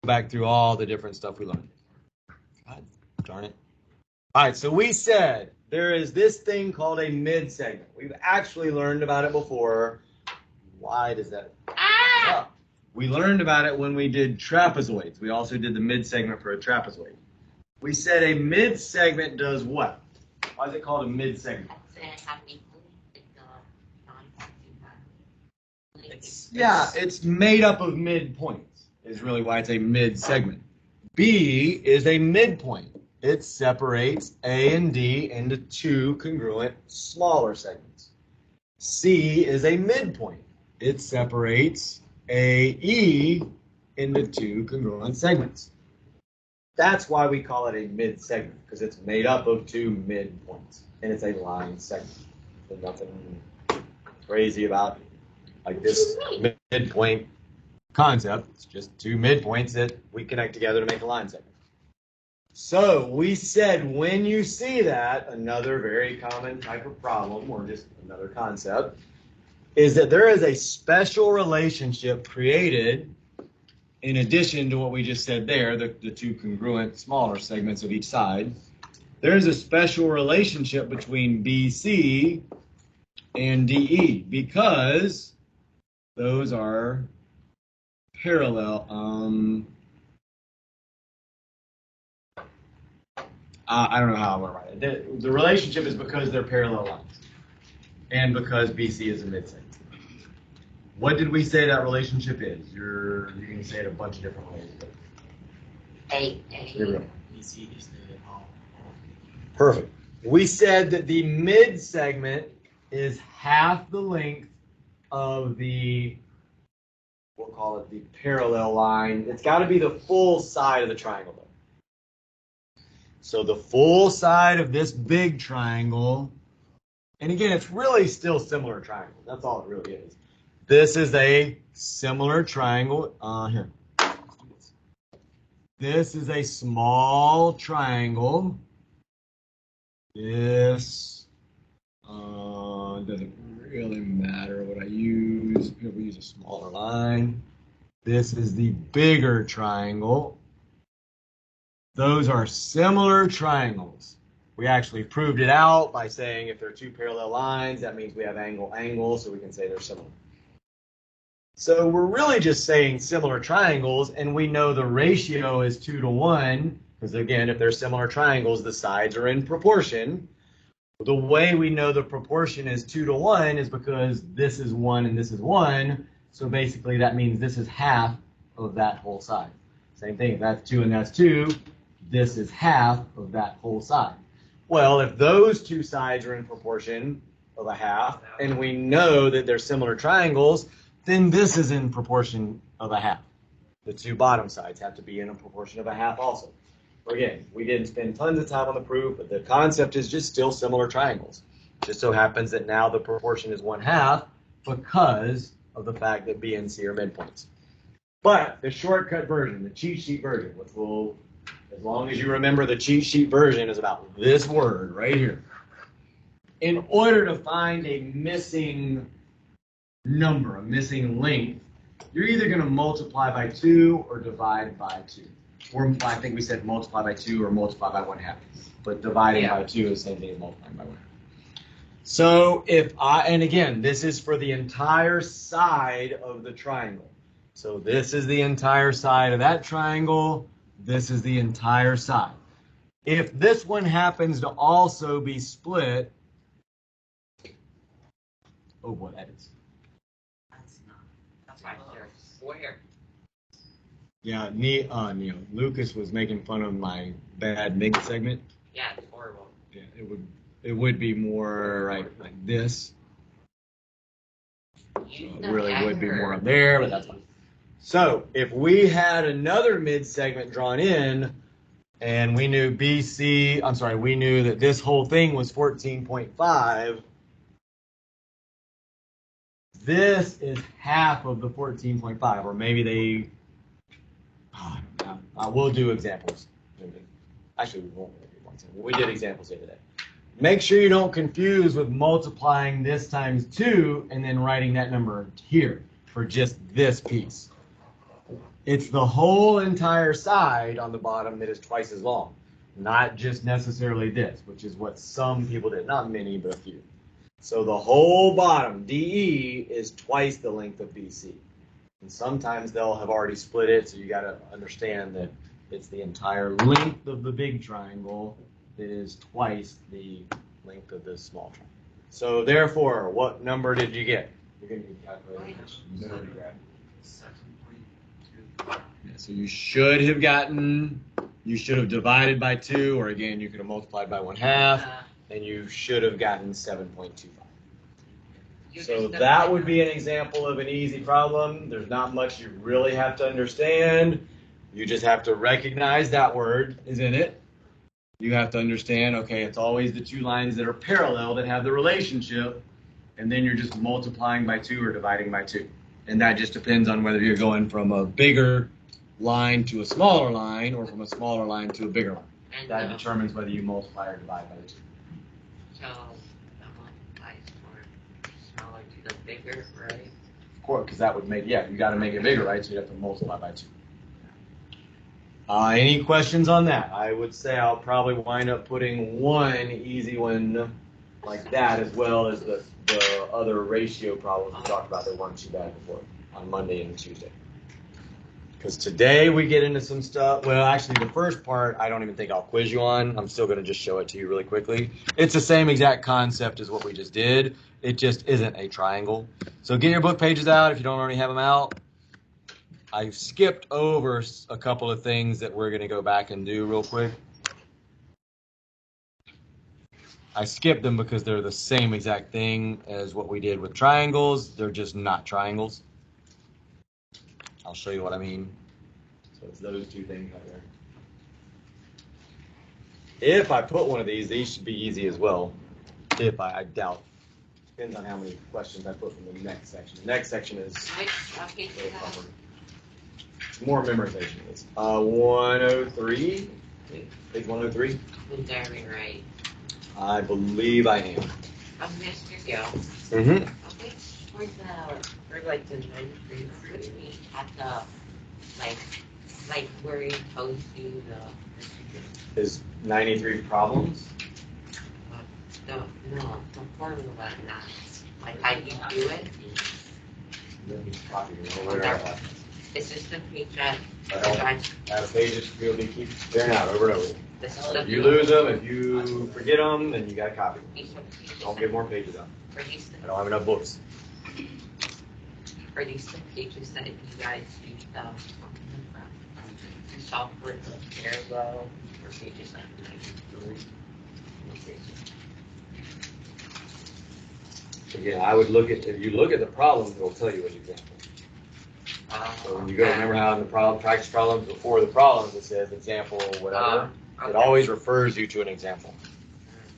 back through all the different stuff we learned. God darn it. All right, so we said there is this thing called a mid-segment. We've actually learned about it before. Why does that? Oh, we learned about it when we did trapezoids. We also did the mid-segment for a trapezoid. We said a mid-segment does what? Why is it called a mid-segment? It's made up of midpoints is really why it's a mid-segment. B is a midpoint. It separates A and D into two congruent smaller segments. C is a midpoint. It separates AE into two congruent segments. That's why we call it a mid-segment, because it's made up of two midpoints, and it's a line segment. There's nothing crazy about like this midpoint concept. It's just two midpoints that we connect together to make a line segment. So we said when you see that, another very common type of problem, or just another concept, is that there is a special relationship created in addition to what we just said there, the two congruent smaller segments of each side. There's a special relationship between BC and DE because those are parallel. I don't know how I want to write it. The relationship is because they're parallel lines and because BC is a midsegment. What did we say that relationship is? You're going to say it a bunch of different ways. BC is the Perfect. We said that the mid segment is half the length of the, we'll call it the parallel line. It's got to be the full side of the triangle, though. So the full side of this big triangle, and again, it's really still similar triangle. That's all it really is. This is a similar triangle. Here. This is a small triangle. This doesn't really matter what I use. Here we use a smaller line. This is the bigger triangle. Those are similar triangles. We actually proved it out by saying if there are two parallel lines, that means we have angle, so we can say they're similar. So we're really just saying similar triangles, and we know the ratio is 2 to 1, because again, if they're similar triangles, the sides are in proportion. The way we know the proportion is 2 to 1 is because this is 1 and this is 1, so basically that means this is half of that whole side. Same thing, if that's 2 and that's 2, this is half of that whole side. Well, if those two sides are in proportion of a half, and we know that they're similar triangles, then this is in proportion of a half. The two bottom sides have to be in a proportion of a half also. Again, we didn't spend tons of time on the proof, but the concept is just still similar triangles. It just so happens that now the proportion is 1/2 because of the fact that B and C are midpoints. But the shortcut version, the cheat sheet version, which will, as long as you remember the cheat sheet version, is about this word right here. In order to find a missing number, a missing length, you're either going to multiply by 2 or divide by 2. Or I think we said multiply by 2 or multiply by 1/2. But dividing by 2 is the same thing as multiplying by 1/2. So if and again, this is for the entire side of the triangle. So this is the entire side of that triangle. This is the entire side. If this one happens to also be split, oh boy, that is. That's right there. Where? Yeah, Neil. Lucas was making fun of my bad mid segment. Yeah, it's horrible. Yeah, it would be more like this. So it really would be more up there, but that's fine. So if we had another mid segment drawn in, and we knew we knew that this whole thing was 14.5. This is half of the 14.5, or maybe we'll do examples. Actually, we won't do one example. We did examples here today. Make sure you don't confuse with multiplying this times 2 and then writing that number here for just this piece. It's the whole entire side on the bottom that is twice as long, not just necessarily this, which is what some people did. Not many, but a few. So the whole bottom, DE, is twice the length of BC. And sometimes they'll have already split it, so you got to understand that it's the entire length of the big triangle that is twice the length of the small triangle. So therefore, what number did you get? You're going to need calculators. You know where to grab. 7.2. Yeah, so you should have divided by 2, or again, you could have multiplied by 1/2, and you should have gotten 7.25. So that would be an example of an easy problem. There's not much you really have to understand. You just have to recognize that word is in it. You have to understand, okay, it's always the two lines that are parallel that have the relationship, and then you're just multiplying by 2 or dividing by 2. And that just depends on whether you're going from a bigger line to a smaller line or from a smaller line to a bigger line. And That determines whether you multiply or divide by the 2. So the multiply is more smaller to the bigger, right? Of course, because that would make, yeah, you got to make it bigger, right? So you have to multiply by 2. Any questions on that? I would say I'll probably wind up putting one easy one like that, as well as the other ratio problems we talked about that weren't too bad before on Monday and Tuesday. Because today we get into some stuff. Well, actually, the first part I don't even think I'll quiz you on. I'm still going to just show it to you really quickly. It's the same exact concept as what we just did. It just isn't a triangle. So get your book pages out if you don't already have them out. I skipped over a couple of things that we're going to go back and do real quick. I skipped them because they're the same exact thing as what we did with triangles. They're just not triangles. I'll show you what I mean. So it's those two things right there. If I put one of these should be easy as well. If I doubt. Depends on how many questions I put from the next section. The next section is more memorization. It's 103. Page 103. Is that right? I believe I am. Mr. Gill. Mm-hmm. Okay, for like the 93, what do you mean at the like where he tells you the Is 93 problems? no, the formula, not like how you do it. It's just the page that I have pages you'll be keep staring out over and over. this is If you lose them, if you forget them, then you got to copy them. Don't get more pages out. I don't have enough books. Are these the pages that you guys use software to parallel or pages like Again, I would look at, if you look at the problems, it'll tell you an example. So when you go, remember how in the problem, practice problems, before the problems, it says example, whatever. It always refers you to an example.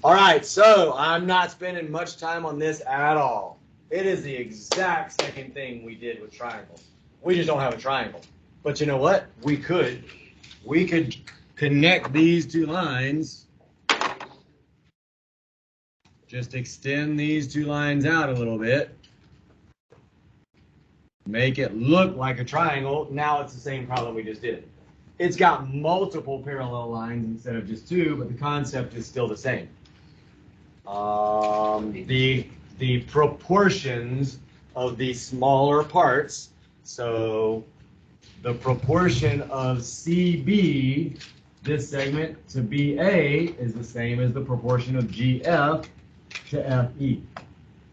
All right, so I'm not spending much time on this at all. It is the exact same thing we did with triangles. We just don't have a triangle. But you know what? We could connect these two lines. Just extend these two lines out a little bit. Make it look like a triangle. Now it's the same problem we just did. It's got multiple parallel lines instead of just two, but the concept is still the same. The proportions of the smaller parts. So the proportion of CB, this segment, to BA is the same as the proportion of GF to FE.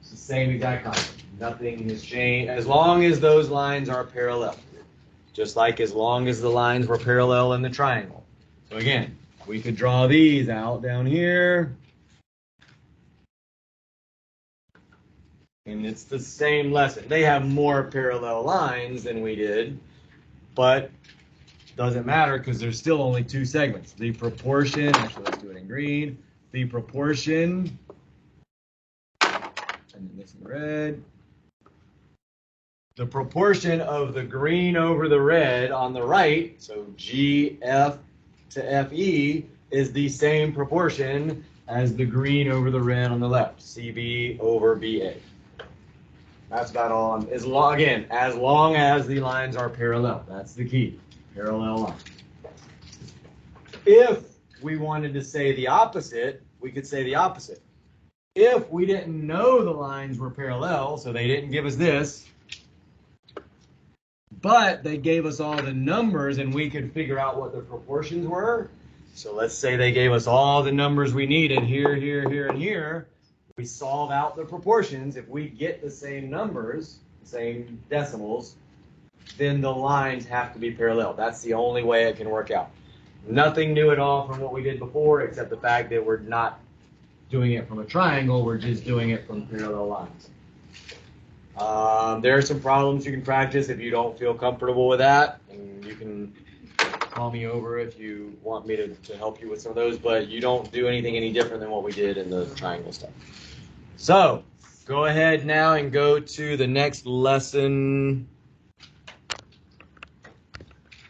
It's the same exact concept. Nothing has changed as long as those lines are parallel. Just like as long as the lines were parallel in the triangle. So again, we could draw these out down here. And it's the same lesson. They have more parallel lines than we did, but doesn't matter because there's still only two segments. The proportion, actually let's do it in green. The proportion, and then this in red. The proportion of the green over the red on the right, so GF to FE, is the same proportion as the green over the red on the left, CB over BA. That's about all. As long as the lines are parallel. That's the key. Parallel lines. If we wanted to say the opposite, we could say the opposite. If we didn't know the lines were parallel, so they didn't give us this, but they gave us all the numbers and we could figure out what the proportions were. So let's say they gave us all the numbers we needed here, here, here, and here. We solve out the proportions. If we get the same numbers, same decimals, then the lines have to be parallel. That's the only way it can work out. Nothing new at all from what we did before, except the fact that we're not doing it from a triangle, we're just doing it from parallel lines. There are some problems you can practice if you don't feel comfortable with that, and you can call me over if you want me to help you with some of those, but you don't do anything any different than what we did in the triangle stuff. So, go ahead now and go to the next lesson,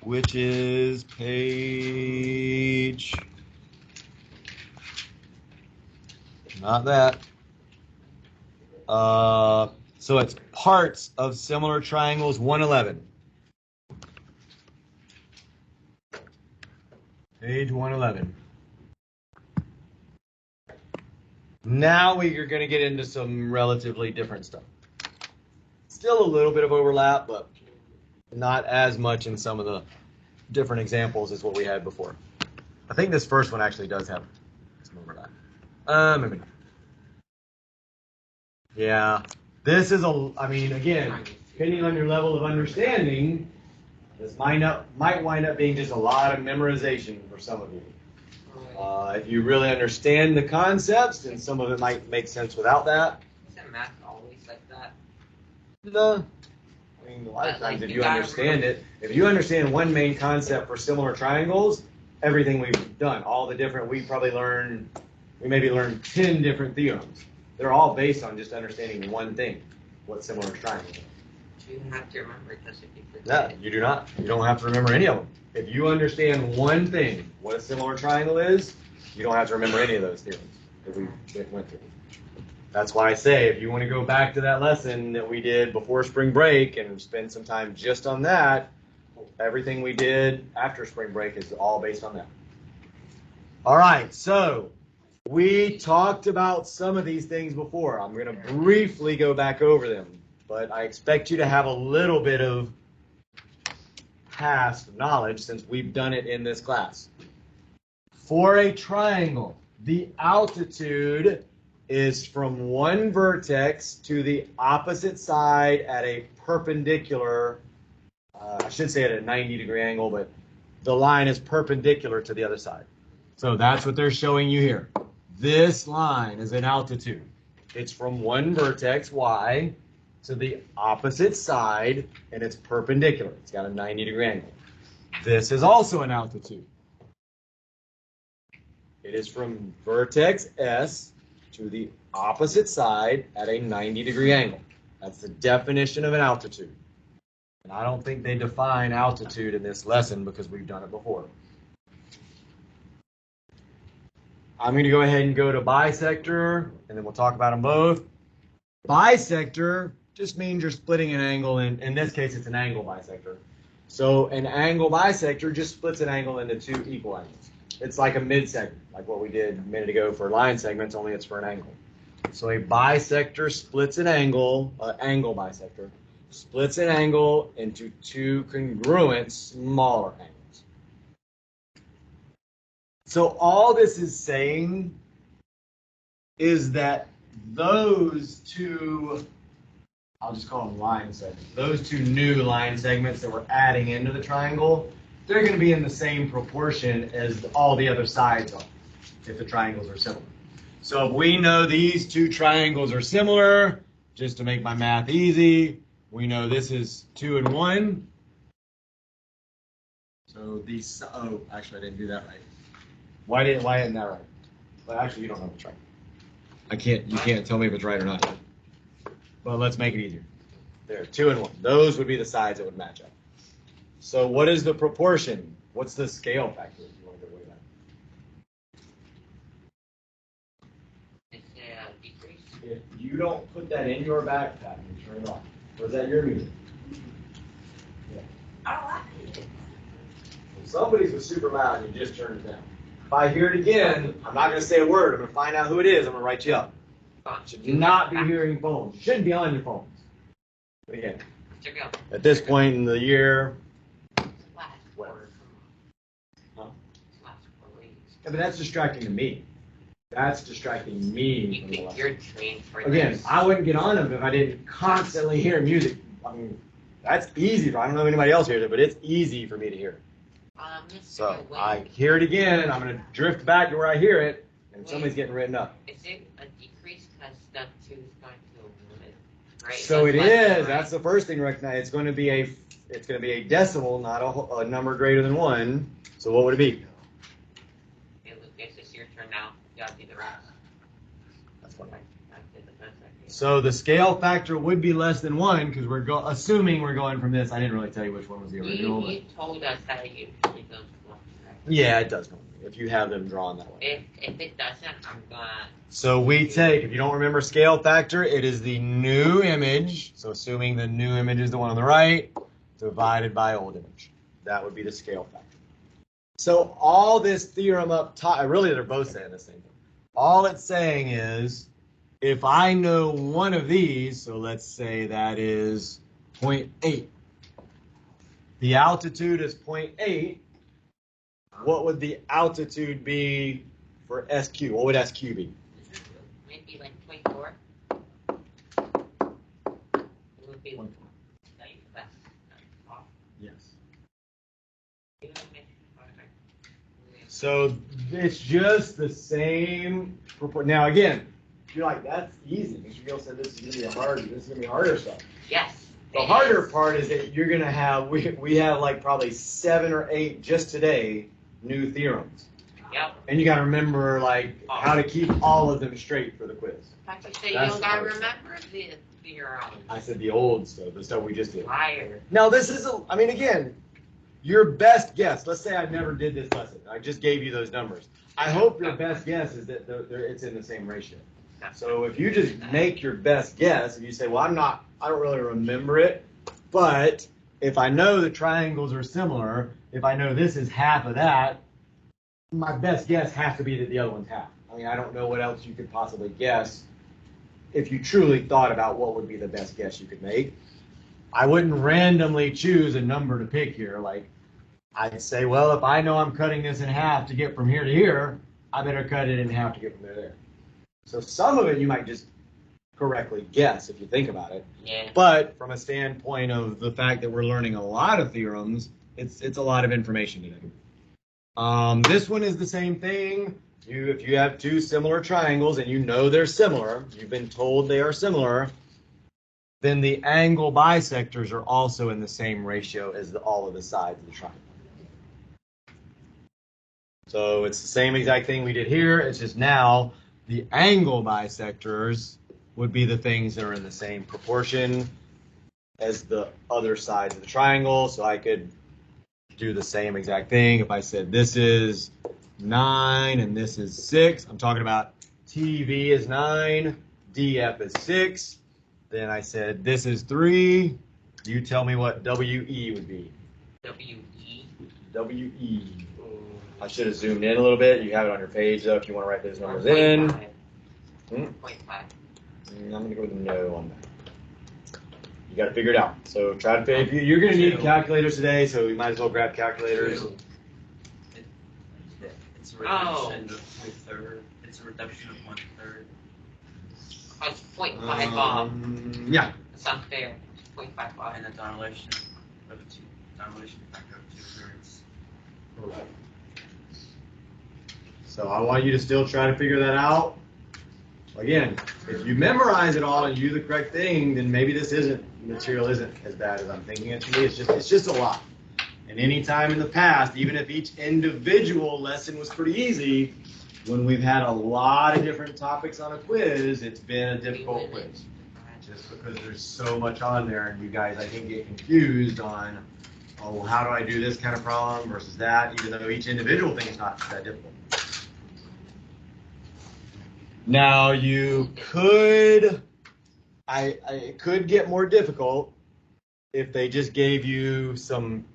which is page, not that. So it's parts of similar triangles 111. Page 111. Now we're going to get into some relatively different stuff. Still a little bit of overlap, but not as much in some of the different examples as what we had before. I think this first one actually does have some overlap. Maybe not. Yeah, this is again, depending on your level of understanding, this might wind up being just a lot of memorization for some of you. If you really understand the concepts, then some of it might make sense without that. Isn't math always like that? No. I mean, a lot of times if you understand it, if you understand one main concept for similar triangles, everything we've done, all the different, we maybe learned 10 different theorems. They're all based on just understanding one thing, what similar triangles are. You have to remember it, because if you forget No, you do not. You don't have to remember any of them. If you understand one thing, what a similar triangle is, you don't have to remember any of those theorems that we went through. That's why I say, if you want to go back to that lesson that we did before spring break and spend some time just on that, everything we did after spring break is all based on that. All right, so we talked about some of these things before. I'm going to briefly go back over them, but I expect you to have a little bit of past knowledge since we've done it in this class. For a triangle, the altitude is from one vertex to the opposite side at a perpendicular, I should say at a 90-degree angle, but the line is perpendicular to the other side. So that's what they're showing you here. This line is an altitude. It's from one vertex, y, to the opposite side, and it's perpendicular. It's got a 90-degree angle. This is also an altitude. It is from vertex S to the opposite side at a 90-degree angle. That's the definition of an altitude. And I don't think they define altitude in this lesson because we've done it before. I'm going to go ahead and go to bisector, and then we'll talk about them both. Bisector just means you're splitting an angle. In this case, it's an angle bisector. So an angle bisector just splits an angle into two equal angles. It's like a mid-segment, like what we did a minute ago for line segments, only it's for an angle. So a bisector splits an angle, angle bisector, splits an angle into two congruent smaller angles. So all this is saying is that those two, I'll just call them line segments, those two new line segments that we're adding into the triangle, they're going to be in the same proportion as all the other sides are, if the triangles are similar. So if we know these two triangles are similar, just to make my math easy, we know this is 2 and 1. So these, oh, actually I didn't do that right. Why isn't that right? Well, actually, you don't know if it's right. You can't tell me if it's right or not. But let's make it easier. There, 2 and 1. Those would be the sides that would match up. So what is the proportion? What's the scale factor if you want to go way back? It's decrease. if you don't put that in your backpack and turn it off, or is that your music? Yeah. I like it. If somebody's was super loud and you just turned it down. If I hear it again, I'm not going to say a word. I'm going to find out who it is. I'm going to write you up. Should not be hearing phones. You shouldn't be on your phones. But again, at this point in the year, whatever. Huh? Yeah, but that's distracting to me. That's distracting me. You think you're trained for again, this. I wouldn't get on them if I didn't constantly hear music. I mean, that's easy. I don't know if anybody else hears it, but it's easy for me to hear it. So I hear it again. I'm going to drift back to where I hear it, and somebody's getting written up. Is it a decrease because step 2 is going to limit, right? So it is. That's the first thing to recognize. It's going to be a decimal, not a number greater than 1. So what would it be? It's just your turn now. You got to do the rest. That's fine. I did the best I could. So the scale factor would be less than 1 because we're assuming we're going from this. I didn't really tell you which one was the original. You told us that you usually goes to 1. Yeah, it does. If you have them drawn that way. If it doesn't, I'm gonna. So we take, if you don't remember scale factor, it is the new image. So assuming the new image is the one on the right, divided by old image. That would be the scale factor. So all this theorem up top, really they're both saying the same thing. All it's saying is, if I know one of these, so let's say that is 0.8. The altitude is 0.8. What would the altitude be for SQ? What would SQ be? Maybe like 0.4. It would be 0.4. Yes. So it's just the same. Now again, you're like, that's easy. Mr. Gill said this is going to be this is going to be harder stuff. Yes. The harder part is that you're going to have, we have like probably 7 or 8 just today new theorems. Yep. And you got to remember like how to keep all of them straight for the quiz. I thought you said you don't got to remember the theorem. I said the old stuff, the stuff we just did. Liar. Now this is, I mean, again, your best guess. Let's say I never did this lesson. I just gave you those numbers. I hope your best guess is that it's in the same ratio. So if you just make your best guess and you say, well, I don't really remember it, but if I know the triangles are similar, if I know this is half of that, my best guess has to be that the other one's half. I mean, I don't know what else you could possibly guess if you truly thought about what would be the best guess you could make. I wouldn't randomly choose a number to pick here. Like, I'd say, well, if I know I'm cutting this in half to get from here to here, I better cut it in half to get from there to there. So some of it you might just correctly guess if you think about it. Yeah. But from a standpoint of the fact that we're learning a lot of theorems, it's a lot of information today. This one is the same thing. If you have 2 similar triangles and you know they're similar, you've been told they are similar, then the angle bisectors are also in the same ratio as all of the sides of the triangle. So it's the same exact thing we did here. It's just now the angle bisectors would be the things that are in the same proportion as the other sides of the triangle. So I could do the same exact thing. If I said this is 9 and this is 6, I'm talking about TV is 9, DF is 6. Then I said this is 3. You tell me what WE would be. WE? WE. I should have zoomed in a little bit. You have it on your page, though, if you want to write those numbers in. 0.5. I'm going to go with no on that. You got to figure it out. So try to figure. You're going to need calculators today, so you might as well grab calculators. It's a reduction of 1/3. It's a reduction of 1/3. It's 0.5 off. Yeah. That's unfair. 0.5 off. And a dilation factor of 2/3. Right. So I want you to still try to figure that out. Again, if you memorize it all and you do the correct thing, then maybe this material isn't as bad as I'm thinking it to be. It's just a lot. And any time in the past, even if each individual lesson was pretty easy, when we've had a lot of different topics on a quiz, it's been a difficult quiz. Just because there's so much on there, and you guys, I think, get confused on, oh, how do I do this kind of problem versus that, even though each individual thing is not that difficult. Now you could, it could get more difficult if they just gave you some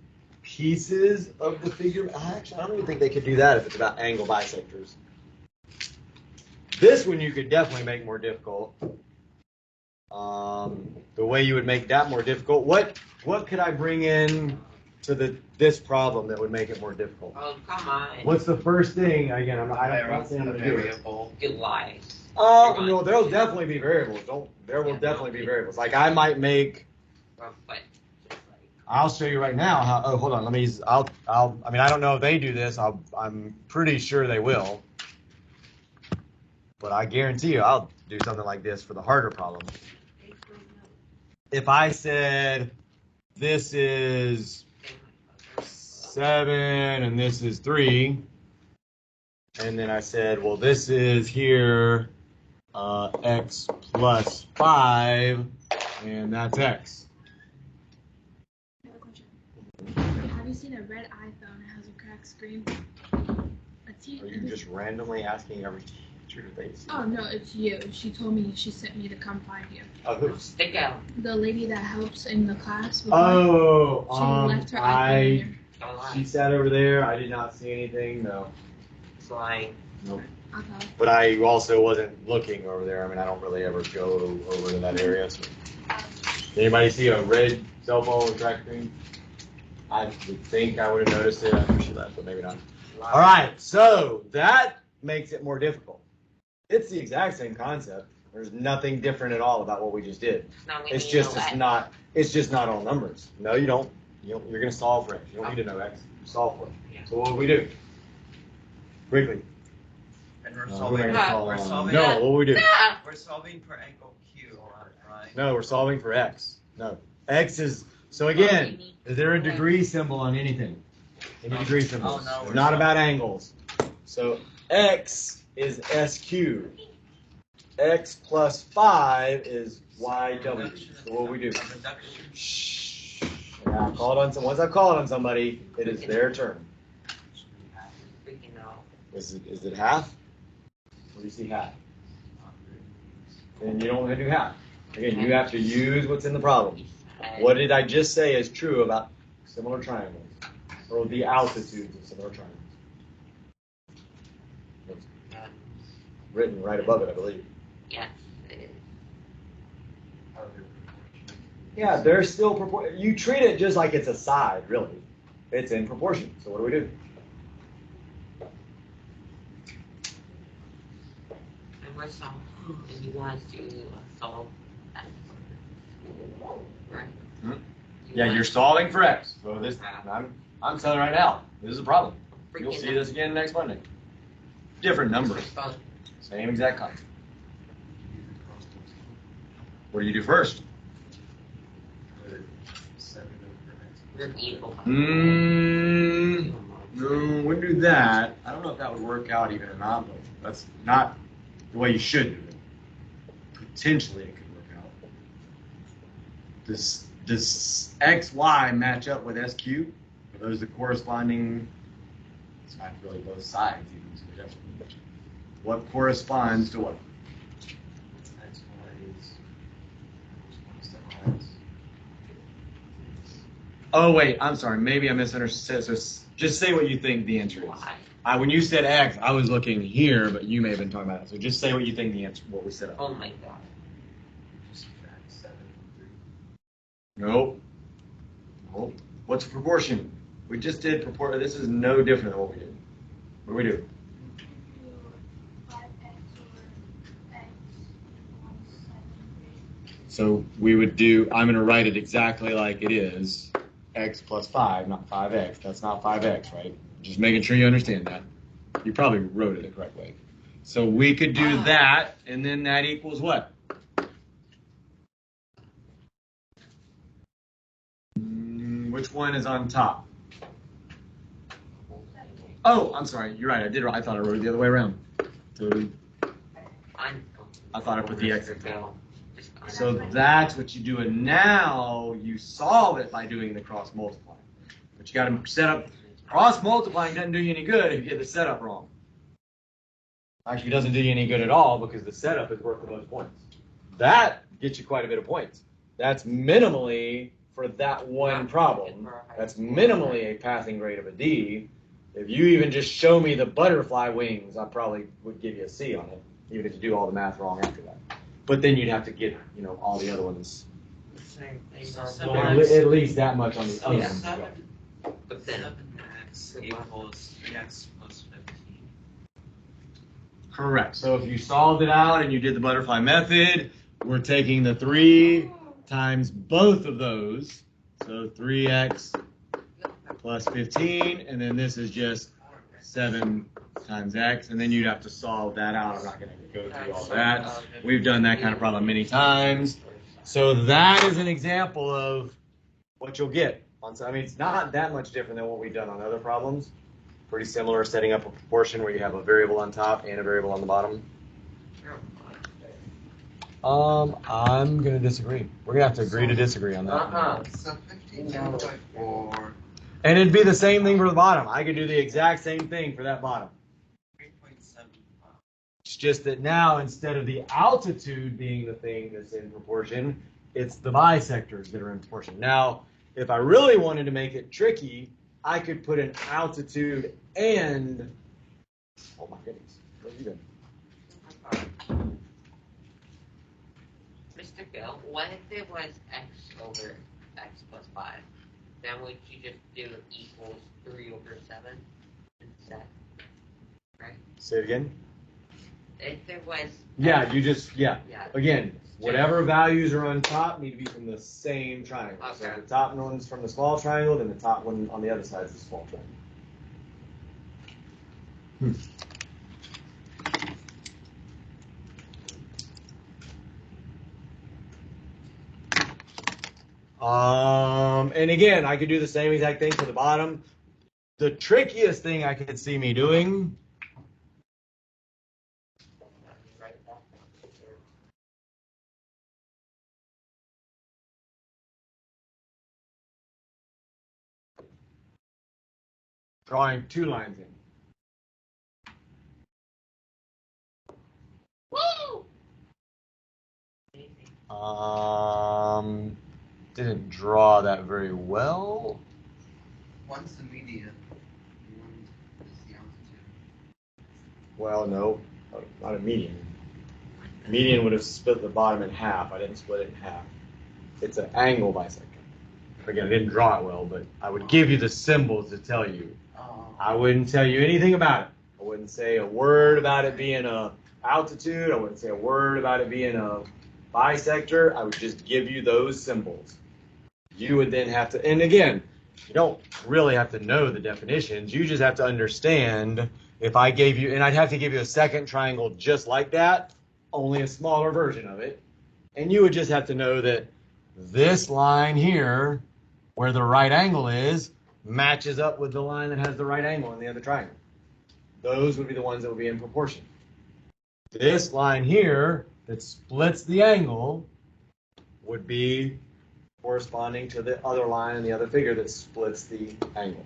pieces of the figure. Actually, I don't even think they could do that if it's about angle bisectors. This one you could definitely make more difficult. The way you would make that more difficult, what could I bring in to this problem that would make it more difficult? Oh, come on. What's the first thing? Again, I'm not saying I'm going to do it. variable. Good lies. No, there'll definitely be variables. There will definitely be variables. Like I might make. But I'll show you right now how. Oh, hold on. Let me. I mean, I don't know if they do this. I'm pretty sure they will. But I guarantee you, I'll do something like this for the harder problems. If I said this is 7 and this is 3, and then I said, well, this is here x plus 5, and that's x. I have a question. Have you seen a red iPhone that has a cracked screen? Are you just randomly asking every teacher if they see? Oh no, it's you. She told me she sent me to come find you. Oh, who? stick out. The lady that helps in the class. With Oh, she left her iPhone in here. Don't lie. she sat over there. I did not see anything. No. It's lying. Nope. Okay. But I also wasn't looking over there. I mean, I don't really ever go over to that area. So. Anybody see a red cell phone with cracked screen? I would think I would have noticed it after she left, but maybe not. All right, so that makes it more difficult. It's the exact same concept. There's nothing different at all about what we just did. It's just it's not all numbers. No, you don't. You're going to solve for x. You don't need to know x. You solve for it. Yeah. So what do we do? Quickly. And we're Who am I solving. gonna call We're on? solving. No, what do we do? We're solving for angle Q, right? No, we're solving for x. No, x is so again. Is there a degree symbol on anything? Any degree symbols? Oh, no, It's not about angles. So x is SQ. X plus 5 is YW. So what we do? Reduction. Shh. Now, once I've called on somebody, it is their turn. Freaking out. Is it half? What do you see half? Then you don't want to do half. Again, you have to use what's in the problem. What did I just say is true about similar triangles? Or the altitudes of similar triangles? It's written right above it, I believe. Yes, it is. Yeah, they're still you treat it just like it's a side, really. It's in proportion. So what do we do? And we're solving. And you want us to solve that. Right? Hmm? Yeah, you're solving for x. So this, I'm telling you right now, this is a problem. You'll see this again next Monday. Different numbers, same exact concept. What do you do first? No, wouldn't do that. I don't know if that would work out even or not, but that's not the way you should do it. Potentially it could work out. Does XY match up with SQ? Are those the corresponding? It's not really both sides even. So that's what corresponds to what? Oh wait, I'm sorry. Maybe I misunderstood. So just say what you think the answer is. When you said X, I was looking here, but you may have been talking about it. So just say what you think the answer. What we set up. Oh my god. Nope. Nope. What's proportion? We just did proportion. This is no different than what we did. What do we do? So we would do, I'm going to write it exactly like it is. X plus 5, not 5x. That's not 5x, right? Just making sure you understand that. You probably wrote it the correct way. So we could do that, and then that equals what? Which one is on top? Oh, I'm sorry. You're right. I did. I thought I wrote it the other way around. So I thought I put the x in top. So that's what you do. And now you solve it by doing the cross multiplying. But you got to set up. Cross multiplying doesn't do you any good if you get the setup wrong. Actually, doesn't do you any good at all because the setup is worth the most points. That gets you quite a bit of points. That's minimally, for that one problem, that's minimally a passing grade of a D. If you even just show me the butterfly wings, I probably would give you a C on it, even if you do all the math wrong after that. But then you'd have to get, all the other ones. Same thing. So At least that much on the Oh, yeah. ends. 7x equals 3x plus 15. Correct. So if you solved it out and you did the butterfly method, we're taking the 3 times both of those. So 3x plus 15, and then this is just 7 times x, and then you'd have to solve that out. I'm not going to go through all that. We've done that kind of problem many times. So that is an example of what you'll get. I mean, it's not that much different than what we've done on other problems. Pretty similar, setting up a proportion where you have a variable on top and a variable on the bottom. I'm going to disagree. We're going to have to agree to disagree on that. So 15.4. And it'd be the same thing for the bottom. I could do the exact same thing for that bottom. 3.75. It's just that now, instead of the altitude being the thing that's in proportion, it's the bisectors that are in proportion. Now, if I really wanted to make it tricky, I could put an altitude and... Oh my goodness. What are you doing? Mr. Gill, what if it was x over x plus 5? Then would you just do equals 3 over 7 instead? Right? Say it again. If it was... Yeah, you just, yeah. Yeah. Again, whatever values are on top need to be from the same triangle. So Okay. the top one's from the small triangle, then the top one on the other side is the small triangle. And again, I could do the same exact thing for the bottom. The trickiest thing I could see me doing drawing 2 lines in. Didn't draw that very well. One's the median, one is the altitude. Well, no, not a median. Median would have split the bottom in half. I didn't split it in half. It's an angle bisector. Again, I didn't draw it well, but I would give you the symbols to tell you. I wouldn't tell you anything about it. I wouldn't say a word about it being a altitude. I wouldn't say a word about it being a bisector. I would just give you those symbols. You would then have to, and again, you don't really have to know the definitions. You just have to understand if I gave you, and I'd have to give you a second triangle just like that, only a smaller version of it. And you would just have to know that this line here, where the right angle is, matches up with the line that has the right angle in the other triangle. Those would be the ones that would be in proportion. This line here that splits the angle would be corresponding to the other line in the other figure that splits the angle.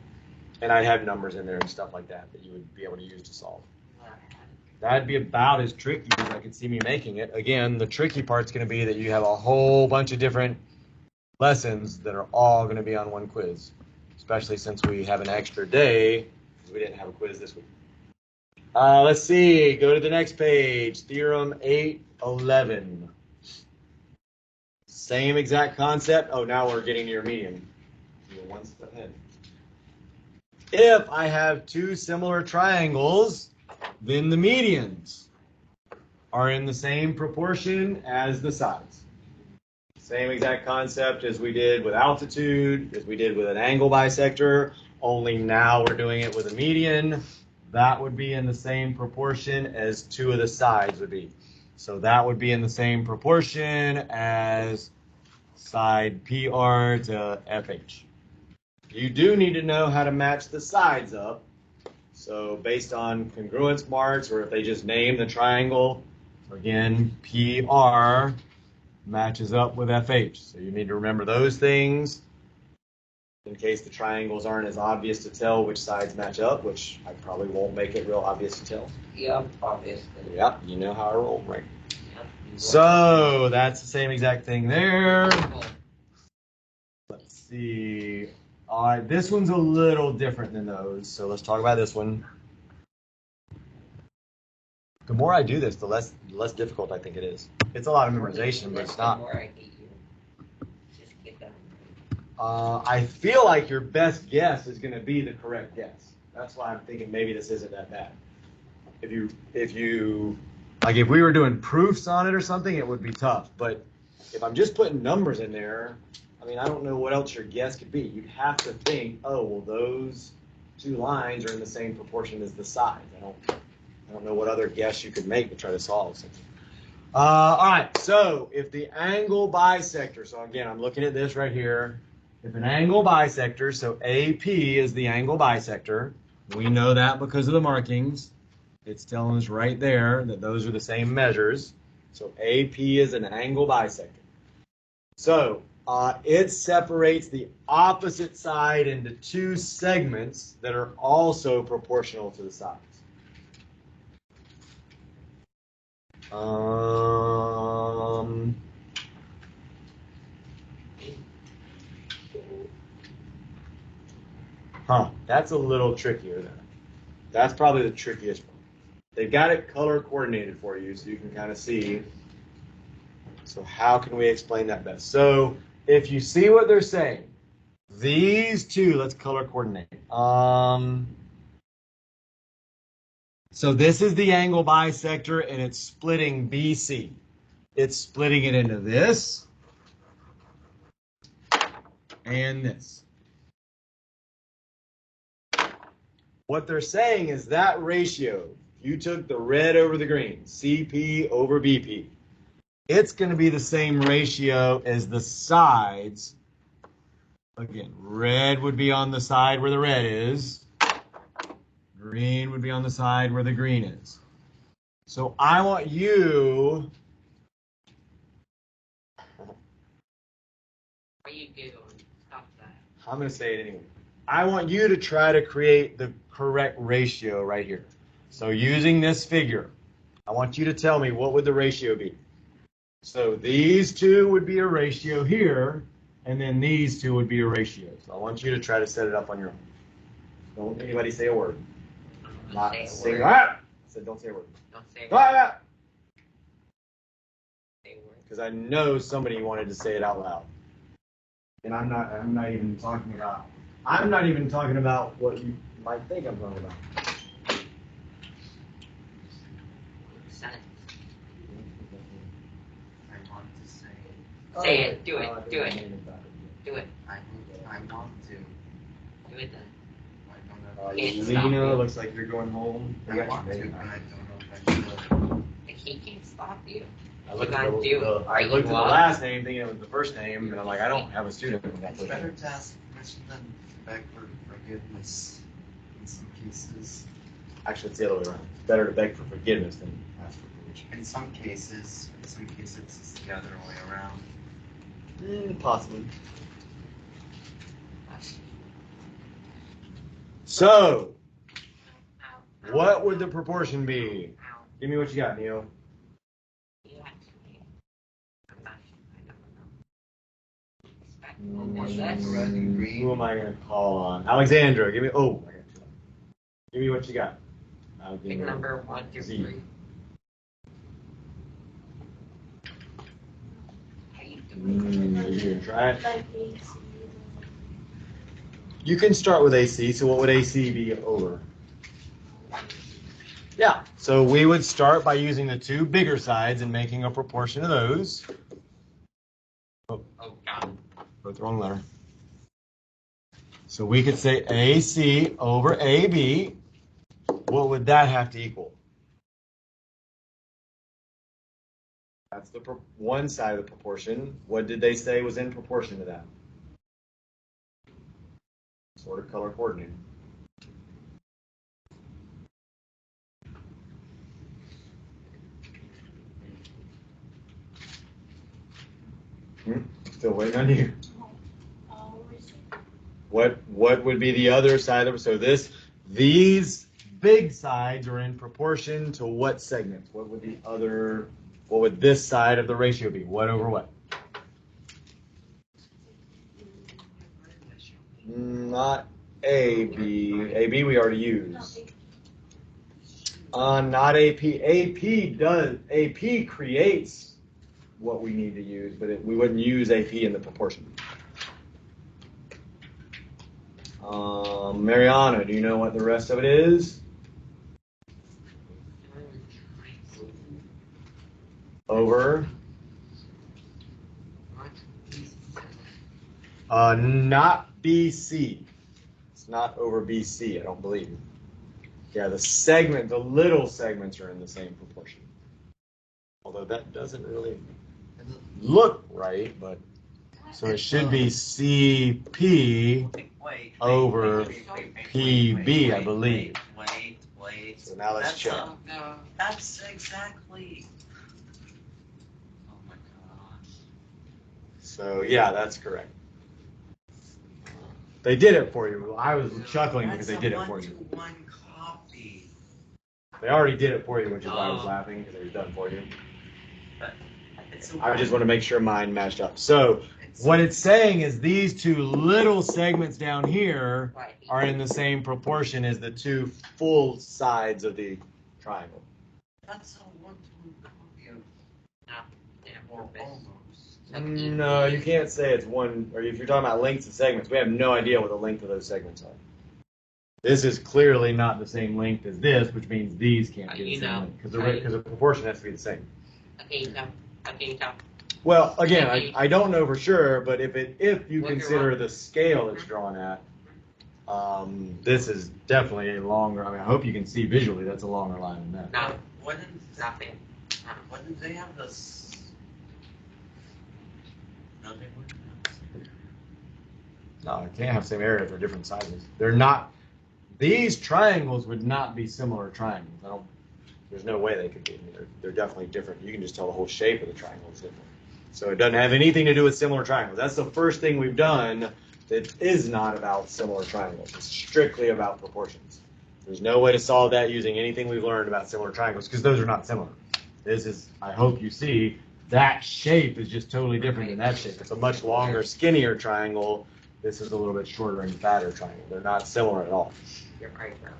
And I'd have numbers in there and stuff like that that you would be able to use to solve. That'd be about as tricky as I could see me making it. Again, the tricky part's going to be that you have a whole bunch of different lessons that are all going to be on one quiz, especially since we have an extra day because we didn't have a quiz this week. Let's see. Go to the next page. Theorem 811. Same exact concept. Oh, now we're getting to your median. You're one step ahead. If I have 2 similar triangles, then the medians are in the same proportion as the sides. Same exact concept as we did with altitude, as we did with an angle bisector, only now we're doing it with a median. That would be in the same proportion as 2 of the sides would be. So that would be in the same proportion as side PR to FH. You do need to know how to match the sides up. So based on congruence marks, or if they just name the triangle, again, PR matches up with FH. So you need to remember those things. in case the triangles aren't as obvious to tell which sides match up, which I probably won't make it real obvious to tell. Yep, obviously. Yep, you know how I roll, right? Yep. So that's the same exact thing there. Let's see. All right, this one's a little different than those, so let's talk about this one. The more I do this, the less difficult I think it is. It's a lot of memorization, but it's not. The more I hate you. Just get that. I feel like your best guess is going to be the correct guess. That's why I'm thinking maybe this isn't that bad. If you like, if we were doing proofs on it or something, it would be tough. But if I'm just putting numbers in there, I mean, I don't know what else your guess could be. You'd have to think, oh, well, those two lines are in the same proportion as the sides. I don't know what other guess you could make to try to solve something. All right, so if the angle bisector, so again, I'm looking at this right here. If an angle bisector, so AP is the angle bisector, we know that because of the markings. It's telling us right there that those are the same measures. So AP is an angle bisector. So it separates the opposite side into two segments that are also proportional to the sides. That's a little trickier then. That's probably the trickiest one. They've got it color coordinated for you so you can kind of see. So how can we explain that best? So if you see what they're saying, these two, let's color coordinate. So this is the angle bisector and it's splitting BC. It's splitting it into this and this. What they're saying is that ratio, you took the red over the green, CP over BP, it's going to be the same ratio as the sides. Again, red would be on the side where the red is. Green would be on the side where the green is. So I want you... What are you doing? Stop that. I'm going to say it anyway. I want you to try to create the correct ratio right here. So using this figure, I want you to tell me what would the ratio be. So these two would be a ratio here, and then these two would be a ratio. So I want you to try to set it up on your own. Don't anybody say a word. Not say a word. I said don't say a word. Don't say a word. Because I know somebody wanted to say it out loud. And I'm not even talking about what you might think I'm talking about. I want to say. Say it. Do it. Do it. Do it. I want to. Do it then. I don't know. Lena, looks like you're going home. I want to, but I don't know if I should. Like, he can't stop you. I looked at the last name thinking it was the first name, and I'm like, I don't have a student with that It's first better name. to ask permission than to beg for forgiveness in some cases. Actually, it's the other way around. It's better to beg for forgiveness than ask for permission. In some cases, it's the other way around. Possibly. So, what would the proportion be? Give me what you got, Neil. Red and green. Who am I going to call on? Alexandra, give me. Oh, I got two. Give me what you got. Pick number 1 through 3. How you doing? You gonna try it? You can start with AC. So what would AC be over? Yeah. So we would start by using the two bigger sides and making a proportion of those. Oh God. Wrote the wrong letter. So we could say AC over AB. What would that have to equal? That's the one side of the proportion. What did they say was in proportion to that? Sort of color coordinated. Still waiting on you. What would be the other side of it? So these big sides are in proportion to what segments? What would this side of the ratio be? What over what? Not AB. AB we already used. Not AP. AP creates what we need to use, but we wouldn't use AP in the proportion. Mariana, do you know what the rest of it is? Over. Not BC. It's not over BC, I don't believe. Yeah, the little segments are in the same proportion. Although that doesn't really look right, but so it should be CP over PB, I believe. Wait. So now let's check. That's exactly. Oh my gosh. So yeah, that's correct. They did it for you. I was chuckling because they did it for you. That's a 1-to-1 copy. They already did it for you, which is why I was laughing, because it was done for you. But I just want to make sure mine matched up. So what it's saying is these two little segments down here are in the same proportion as the two full sides of the triangle. That's a 1-to-1 copy of almost. No, you can't say it's one, or if you're talking about lengths of segments, we have no idea what the length of those segments are. This is clearly not the same length as this, which means these can't be the same length, because the proportion has to be the same. Okay, you go. Well, again, I don't know for sure, but if you consider the scale it's drawn at, this is definitely a longer. I mean, I hope you can see visually that's a longer line than that. No, nothing. Wouldn't they have this? No, they wouldn't have this. No, it can't have the same area if they're different sizes. They're not. These triangles would not be similar triangles. There's no way they could be. They're definitely different. You can just tell the whole shape of the triangle is different. So it doesn't have anything to do with similar triangles. That's the first thing we've done that is not about similar triangles. It's strictly about proportions. There's no way to solve that using anything we've learned about similar triangles because those are not similar. This is, I hope you see, that shape is just totally different than that shape. It's a much longer, skinnier triangle. This is a little bit shorter and fatter triangle. They're not similar at all. Your eyebrows.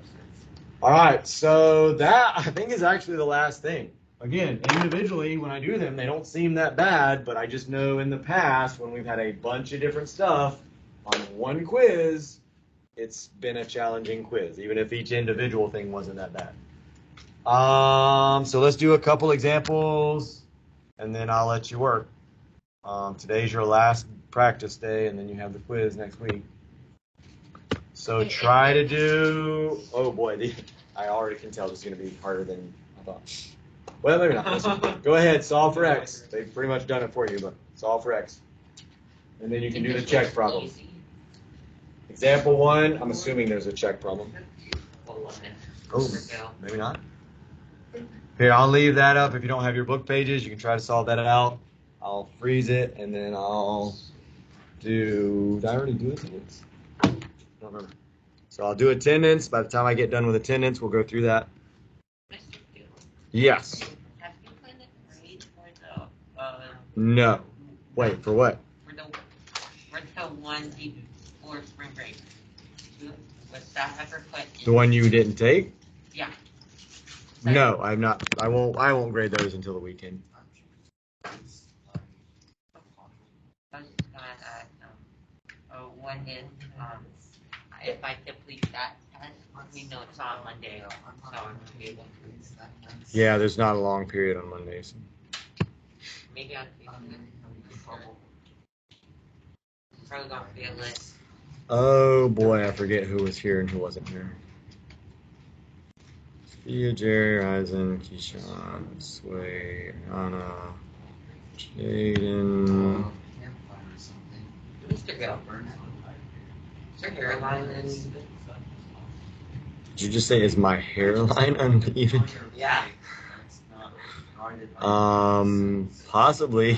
All right, so that I think is actually the last thing. Again, individually, when I do them, they don't seem that bad, but I just know in the past when we've had a bunch of different stuff on one quiz, it's been a challenging quiz, even if each individual thing wasn't that bad. So let's do a couple examples, and then I'll let you work. Today's your last practice day, and then you have the quiz next week. So try to do, oh boy, I already can tell this is going to be harder than I thought. Well, maybe not. Listen, go ahead, solve for X. They've pretty much done it for you, but solve for X. And then you can do the check problem. Example 1, I'm assuming there's a check problem. Oh, maybe not. Here, I'll leave that up. If you don't have your book pages, you can try to solve that out. I'll freeze it, and then I'll did I already do attendance? I don't remember. So I'll do attendance. By the time I get done with attendance, we'll go through that. Yes. Have you done it grade for the No. Wait, for what? for the one before spring break? Was that ever put in? The one you didn't take? Yeah. No, I'm not. I won't grade those until the weekend. One in, if I complete that test, we know it's on Monday, so I'm be able to. Yeah, there's not a long period on Mondays. Maybe I'll probably gonna feel it. Oh boy, I forget who was here and who wasn't here. Sophia, Jerry, Eisen, Keyshawn, Sway, Anna, Jaden. Mr. Gill. Is your hairline uneven? Did you just say, is my hairline uneven? Yeah. Possibly.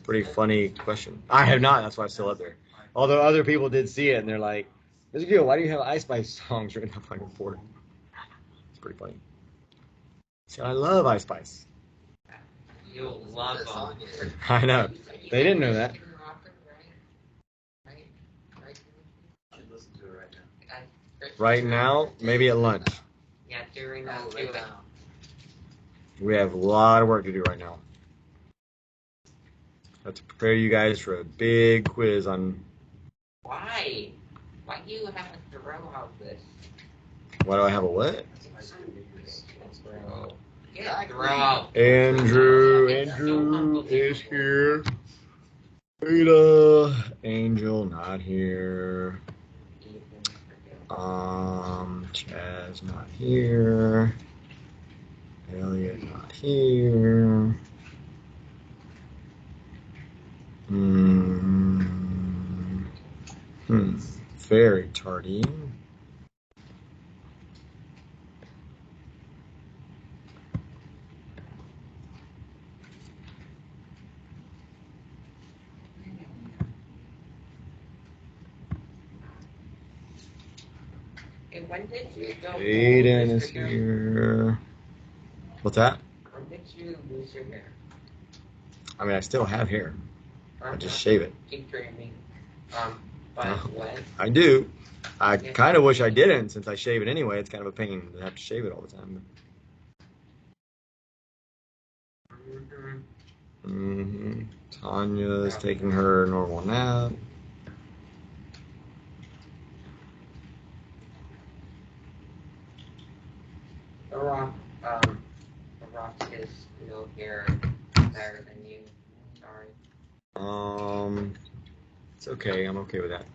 Pretty funny question. I have not. That's why it's still up there. Although other people did see it and they're like, "Mr. Gill, why do you have Ice Spice songs written up on your board?" It's pretty funny. So I love Ice Spice. You'll love them. I know. They didn't know that. Should listen to it right now. Right now, maybe at lunch. Yeah, during that do it. We have a lot of work to do right now. I have to prepare you guys for a big quiz on. Why? Why do you have to throw out this? Why do I have a what? Yeah, throw out. Andrew is here. Rita, Angel not here. Chaz not here. Elliot not here. Very tardy. Hey, when did you go? Aiden is here. What's that? When did you lose your hair? I mean, I still have hair. I just shave it. Keep dreaming. But when? I do. I kind of wish I didn't, since I shave it anyway. It's kind of a pain to have to shave it all the time. Tanya's taking her normal nap. The Rock is no hair better than you. Sorry. It's okay. I'm okay with that.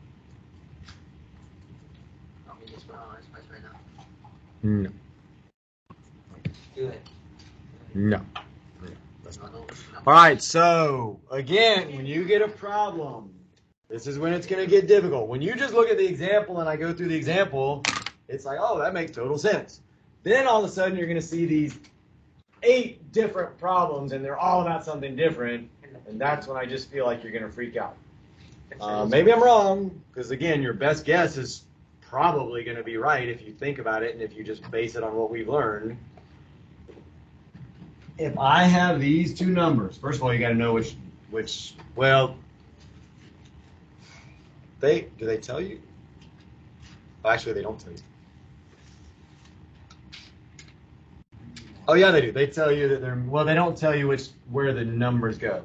Want me to spell Ice Spice right now? No. Do it. No. That's not. All right. So again, when you get a problem, this is when it's going to get difficult. When you just look at the example and I go through the example, it's like, oh, that makes total sense. Then all of a sudden you're going to see these 8 different problems and they're all about something different. And that's when I just feel like you're going to freak out. Maybe I'm wrong, because again, your best guess is probably going to be right if you think about it and if you just base it on what we've learned. If I have these two numbers, first of all, you got to know which. Well, do they tell you? Oh, actually, they don't tell you. Oh yeah, they do. They tell you that they don't tell you where the numbers go.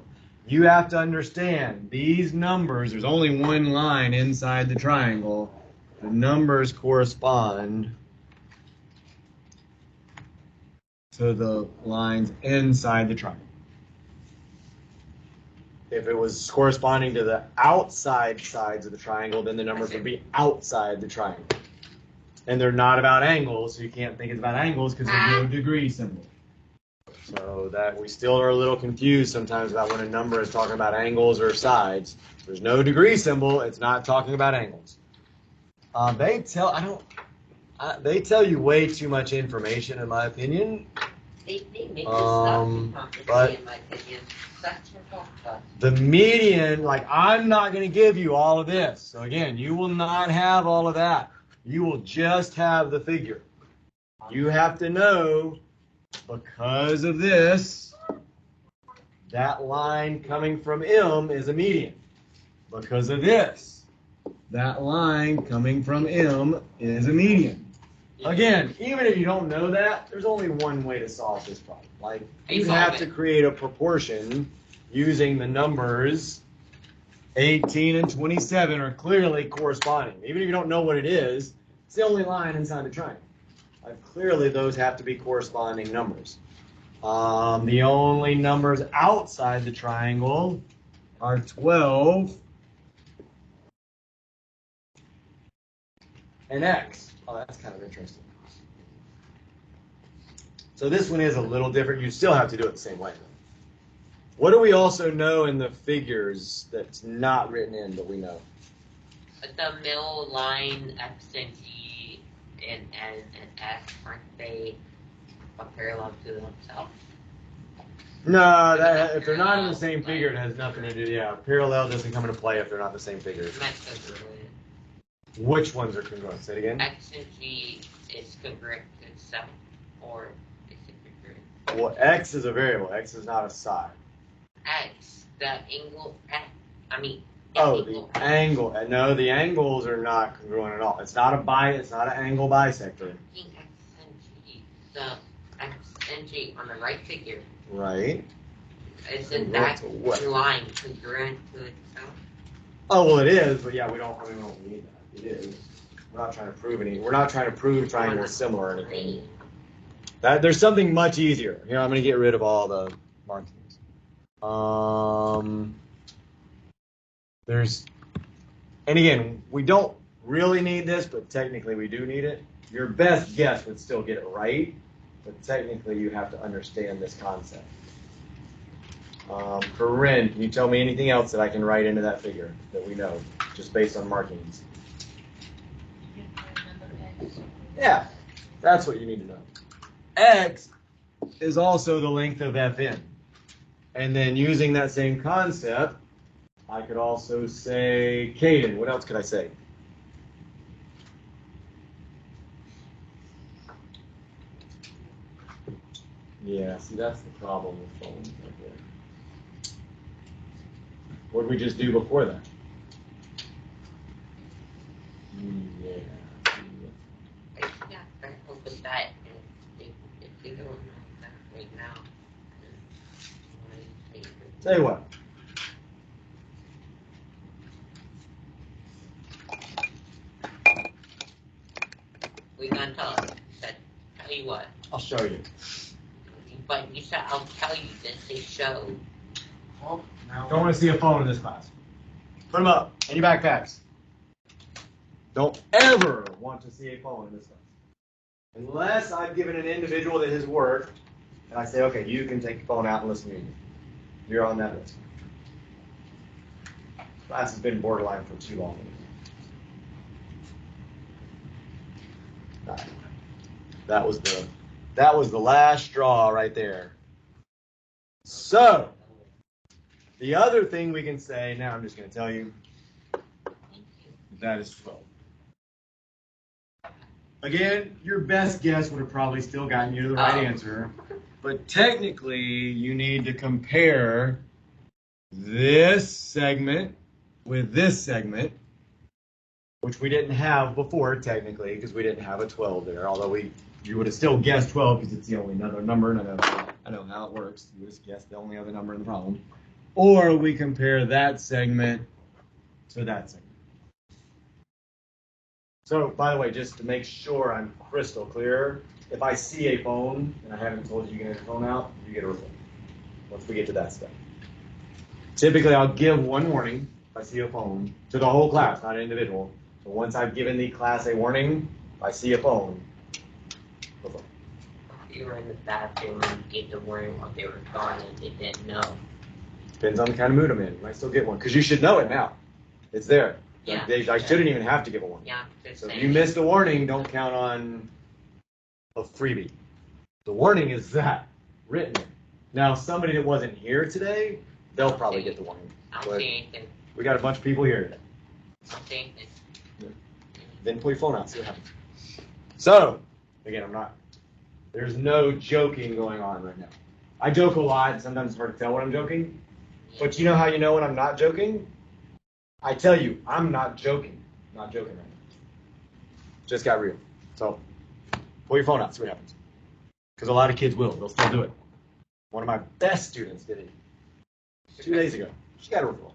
You have to understand these numbers, there's only one line inside the triangle. The numbers correspond to the lines inside the triangle. If it was corresponding to the outside sides of the triangle, then the numbers would be outside the triangle. And they're not about angles, so you can't think it's about angles because there's no degree symbol. So that we still are a little confused sometimes about when a number is talking about angles or sides. There's no degree symbol, it's not talking about angles. They tell you way too much information, in my opinion. They make this stuff complicated, in my opinion. Such a fuck. The median, like, I'm not going to give you all of this. So again, you will not have all of that. You will just have the figure. You have to know, because of this, that line coming from M is a median. Because of this, that line coming from M is a median. Again, even if you don't know that, there's only one way to solve this problem. Like, you have to create a proportion using the numbers 18 and 27 are clearly corresponding. Even if you don't know what it is, it's the only line inside the triangle. Clearly, those have to be corresponding numbers. The only numbers outside the triangle are 12 and X. Oh, that's kind of interesting. So this one is a little different. You still have to do it the same way. What do we also know in the figures that's not written in, but we know? The middle line, X and E and N and F, aren't they parallel to themselves? No, that if they're not in the same figure, it has nothing to do. Yeah, parallel doesn't come into play if they're not in the same figures. That's congruent. Which ones are congruent? Say it again. X and G is congruent to itself, or is it congruent? Well, x is a variable. X is not a psi. X, the angle X. I mean. Oh, the angle. No, the angles are not congruent at all. It's not It's not an angle bisector. X and G, the X and G on the right figure. Right. Isn't that line congruent to itself? Oh well, it is, but yeah, we don't need that. It is. We're not trying to prove any. We're not trying to prove triangles similar or anything. There's something much easier. Here, I'm going to get rid of all the markings. And again, we don't really need this, but technically we do need it. Your best guess would still get it right, but technically you have to understand this concept. Corinne, can you tell me anything else that I can write into that figure that we know, just based on markings? Yeah, that's what you need to know. X is also the length of Fn. And then using that same concept, I could also say, Caden, what else could I say? Yeah, see, that's the problem with phones right there. What did we just do before that? Yeah. Yeah, I hope with that, if they don't know that right now, Tell you what. we gonna tell us. Tell you what. I'll show you. But you said I'll tell you this. They show. Oh, now. Don't want to see a phone in this class. Put them up in your backpacks. Don't ever want to see a phone in this class. Unless I've given an individual that his work, and I say, okay, you can take the phone out and listen to me. You're on that list. Class has been borderline for too long. That was the last straw right there. So, the other thing we can say, now I'm just going to tell you, that is 12. Again, your best guess would have probably still gotten you to the right answer, but technically you need to compare this segment with this segment, which we didn't have before technically because we didn't have a 12 there, although you would have still guessed 12 because it's the only other number, and I know how it works. You just guessed the only other number in the problem. Or we compare that segment to that segment. So, by the way, just to make sure I'm crystal clear, if I see a phone and I haven't told you to get a phone out, you get a report once we get to that step. Typically, I'll give one warning if I see a phone to the whole class, not an individual. So once I've given the class a warning, if I see a phone, go phone. You were in the bathroom and gave the warning while they were gone and they didn't know. Depends on the kind of mood I'm in. You might still get one because you should know it now. It's there. Yeah. I shouldn't even have to give a warning. Yeah. So if you missed a warning, don't count on a freebie. The warning is that written. Now, somebody that wasn't here today, they'll probably get the warning. I don't see anything. We got a bunch of people here today. I don't see anything. Then pull your phone out, see what happens. So, again, there's no joking going on right now. I joke a lot, and sometimes it's hard to tell when I'm joking. But you know how you know when I'm not joking? I tell you, I'm not joking. I'm not joking right now. Just got real. So, pull your phone out, see what happens. Because a lot of kids will. They'll still do it. One of my best students did it 2 days ago. She got a referral.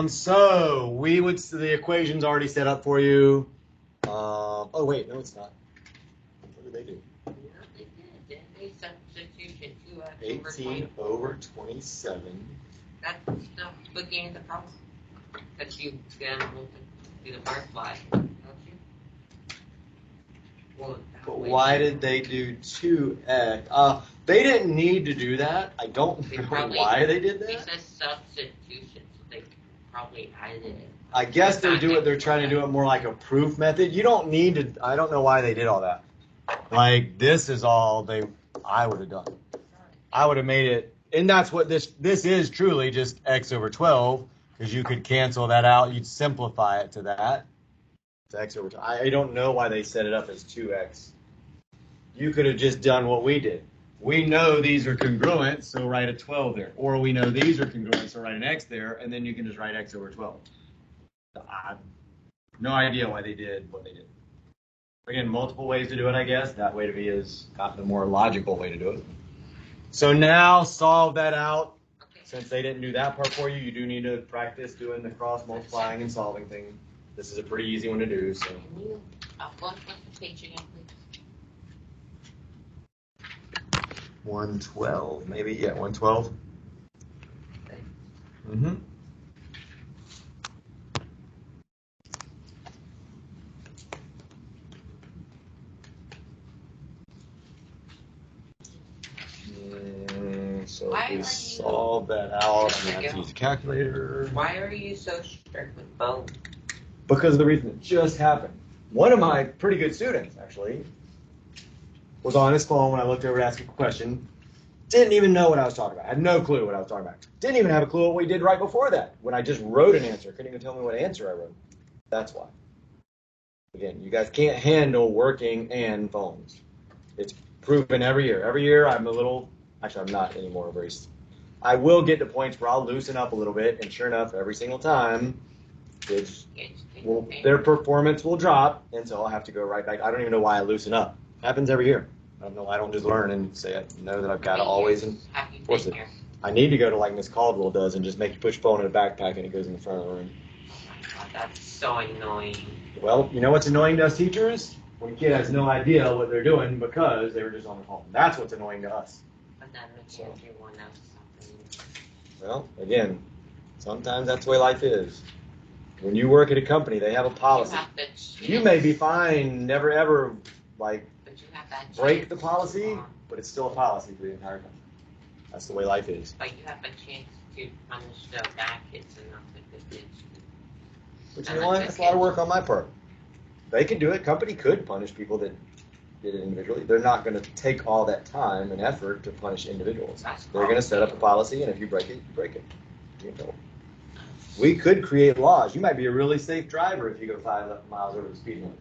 So the equation's already set up for you. Oh wait, no, it's not. What did they do? 18 over 27. That's the beginning of the problem. That you can do the butterfly, don't you? Well, but why did they do 2x? They didn't need to do that. I don't know why they did that. It says substitution, so they probably added it. I guess they're trying to do it more like a proof method. You don't need to, I don't know why they did all that. Like this is all I would have done. I would have made it, and that's what this is truly just x over 12, because you could cancel that out. You'd simplify it to that. It's x over 12. I don't know why they set it up as 2x. You could have just done what we did. We know these are congruent, so write a 12 there. Or we know these are congruent, so write an x there, and then you can just write x over 12. I have no idea why they did what they did. Again, multiple ways to do it, I guess. That way to be is not the more logical way to do it. So now solve that out. Since they didn't do that part for you, you do need to practice doing the cross multiplying and solving thing. This is a pretty easy one to do. So. Can you, what's the page again, please? 112, maybe, yeah, 112. Mm-hmm. So if we solve that out, I'm going to have to use a calculator. Why are you so strict with both? Because of the reason that just happened. One of my pretty good students, actually, was on his phone when I looked over to ask a question. Didn't even know what I was talking about. Had no clue what I was talking about. Didn't even have a clue what we did right before that. When I just wrote an answer. Couldn't even tell me what answer I wrote. That's why. Again, you guys can't handle working and phones. It's proven every year. Every year I'm a little, actually I'm not anymore. I will get to points where I'll loosen up a little bit, and sure enough, every single time, their performance will drop, and so I'll have to go right back. I don't even know why I loosen up. Happens every year. I don't know. I don't just learn and say I know that I've got to always enforce it. I need to go to like Miss Caldwell does and just make you push phone in a backpack and it goes in the front of the room. Oh my God, that's so annoying. Well, you know what's annoying to us teachers? When a kid has no idea what they're doing because they were just on the phone. That's what's annoying to us. But then everyone knows something. Well, again, sometimes that's the way life is. When you work at a company, they have a policy. You may be fine, never ever break the policy, but it's still a policy for the entire company. That's the way life is. But you have a chance to punish the bad kids enough with the kids. But you know what? That's a lot of work on my part. They could do it. Company could punish people that did it individually. They're not going to take all that time and effort to punish individuals. They're going to set up a policy, and if you break it, you break it. You know. We could create laws. You might be a really safe driver if you go 5 miles over the speed limit.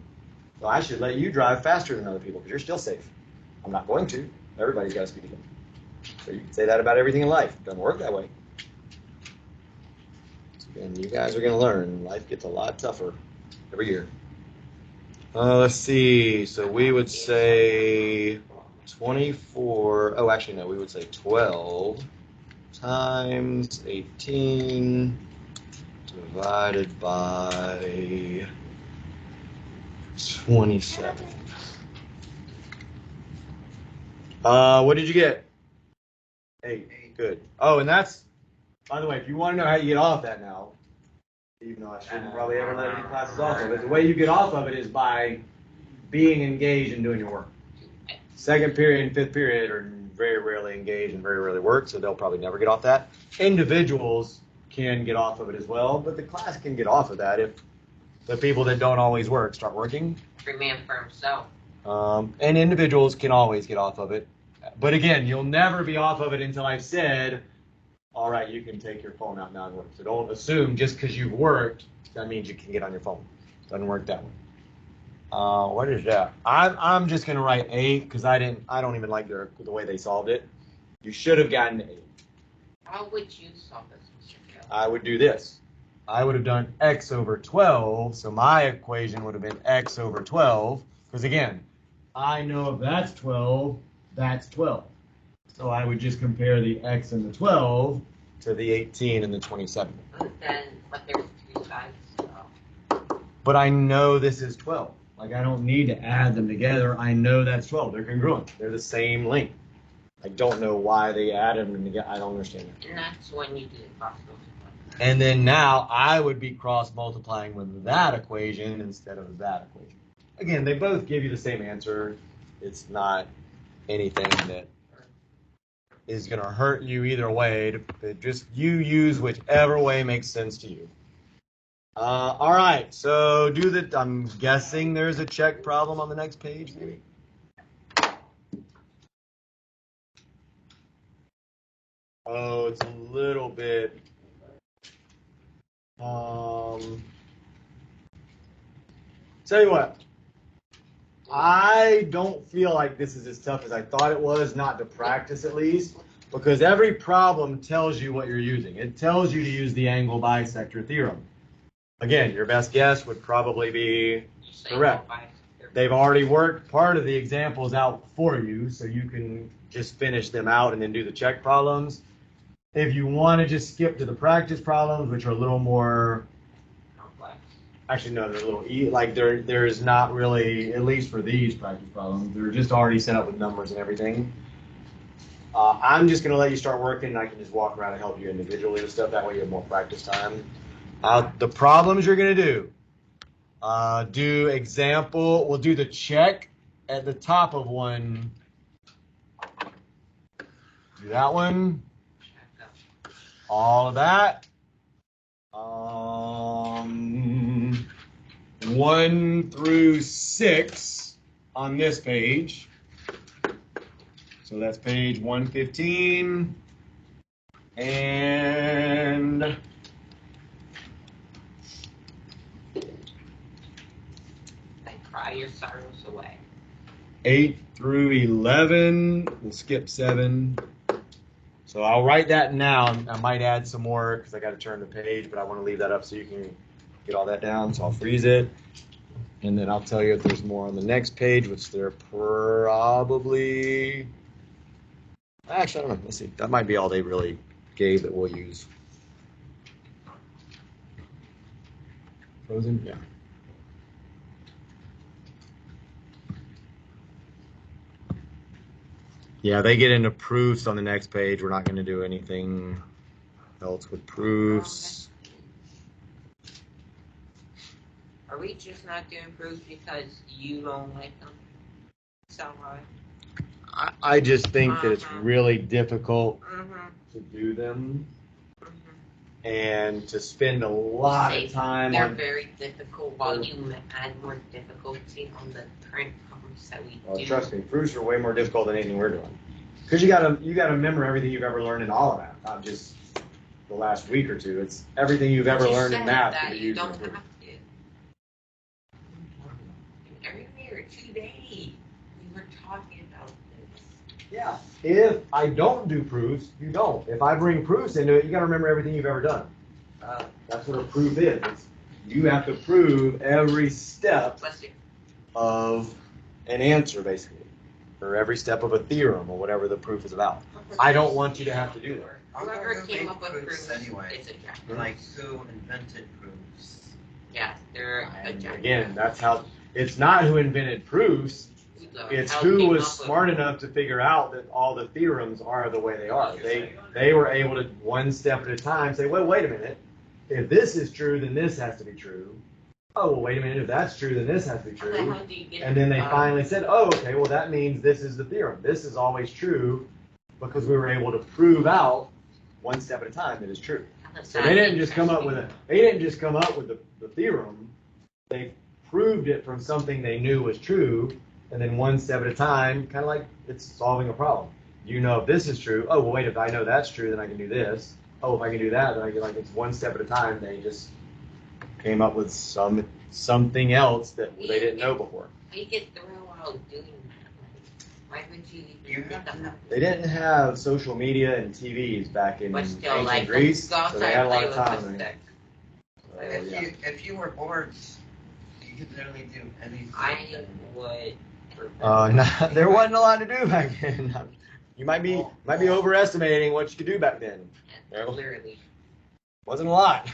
So I should let you drive faster than other people because you're still safe. I'm not going to. Everybody's got a speed limit. So you can say that about everything in life. It doesn't work that way. And you guys are going to learn. Life gets a lot tougher every year. Let's see. So we would say 24. Oh, actually, no. We would say 12 times 18 divided by 27. What did you get? 8. Good. Oh, and that's, by the way, if you want to know how you get off that now, even though I shouldn't probably ever let any classes off of it, the way you get off of it is by being engaged and doing your work. Second period and fifth period are very rarely engaged and very rarely work, so they'll probably never get off that. Individuals can get off of it as well, but the class can get off of that if the people that don't always work start working. Free man for himself. And individuals can always get off of it. But again, you'll never be off of it until I've said, all right, you can take your phone out now and work. So don't assume just because you've worked, that means you can get on your phone. It doesn't work that way. What is that? I'm just going to write 8 because I don't even like the way they solved it. You should have gotten 8. How would you solve this, Mr. Gill? I would do this. I would have done x over 12, so my equation would have been x over 12, because again, I know if that's 12, that's 12. So I would just compare the x and the 12 to the 18 and the 27. But there's 2 sides, so. But I know this is 12. Like, I don't need to add them together. I know that's 12. They're congruent. They're the same length. I don't know why they added them together. I don't understand it. And that's when you do the cross multiply. And then now I would be cross multiplying with that equation instead of that equation. Again, they both give you the same answer. It's not anything that is going to hurt you either way. Just you use whichever way makes sense to you. All right, so I'm guessing there's a check problem on the next page, maybe? Oh, it's a little bit. Tell you what, I don't feel like this is as tough as I thought it was, not to practice at least, because every problem tells you what you're using. It tells you to use the angle bisector theorem. Again, your best guess would probably be correct. They've already worked part of the examples out for you, so you can just finish them out and then do the check problems. If you want to just skip to the practice problems, which are a little more complex. Actually, no, they're a little like there's not really, at least for these practice problems, they're just already set up with numbers and everything. I'm just gonna let you start working, and I can just walk around and help you individually and stuff. That way, you have more practice time. The problems you're gonna do example. We'll do the check at the top of one. Do that one. All of that. 1 through 6 on this page. So that's page 115. And Cry your sorrows away. 8 through 11. We'll skip 7. So I'll write that now. I might add some more because I got to turn the page, but I want to leave that up so you can get all that down. So I'll freeze it. And then I'll tell you if there's more on the next page, which there probably... Actually, I don't know. Let's see. That might be all they really gave that we'll use. Frozen? Yeah. Yeah, they get into proofs on the next page. We're not going to do anything else with proofs. Are we just not doing proofs because you don't like them so much? I just think that it's really difficult to do them and to spend a lot of time They're on... very difficult while you add more difficulty on the current problems that we do. Trust me, proofs are way more difficult than anything we're doing. Because you gotta remember everything you've ever learned in all of that, not just the last week or two. It's everything you've ever learned in math that you don't have to. Every year, 2 days, we were talking about this. Yeah. If I don't do proofs, you don't. If I bring proofs into it, you gotta remember everything you've ever done. That's what a proof is. You have to prove every step of an answer, basically. Or every step of a theorem, or whatever the proof is about. I don't want you to have to do that. Whoever came up with proofs anyway. is a jack. Like, who invented proofs? Yeah, they're a jack. Again, that's how... It's not who invented proofs. It's who was smart enough to figure out that all the theorems are the way they are. They were able to, one step at a time, say, well, wait a minute. If this is true, then this has to be true. Oh, well, wait a minute. If that's true, then this has to be true. And then they finally said, oh, okay, well, that means this is the theorem. This is always true because we were able to prove out one step at a time that is true. So they didn't just come up with the theorem. They proved it from something they knew was true, and then one step at a time, kind of like it's solving a problem. You know if this is true. Oh, well, wait, if I know that's true, then I can do this. Oh, if I can do that, then I can, like, it's one step at a time. They just came up with something else that they didn't know before. You get thrown out doing that. Why would you think of that? They didn't have social media and TVs back in ancient Greece, so they had a lot of time. If you were bored, you could literally do anything. I would. There wasn't a lot to do back then. You might be overestimating what you could do back then. Literally. Wasn't a lot.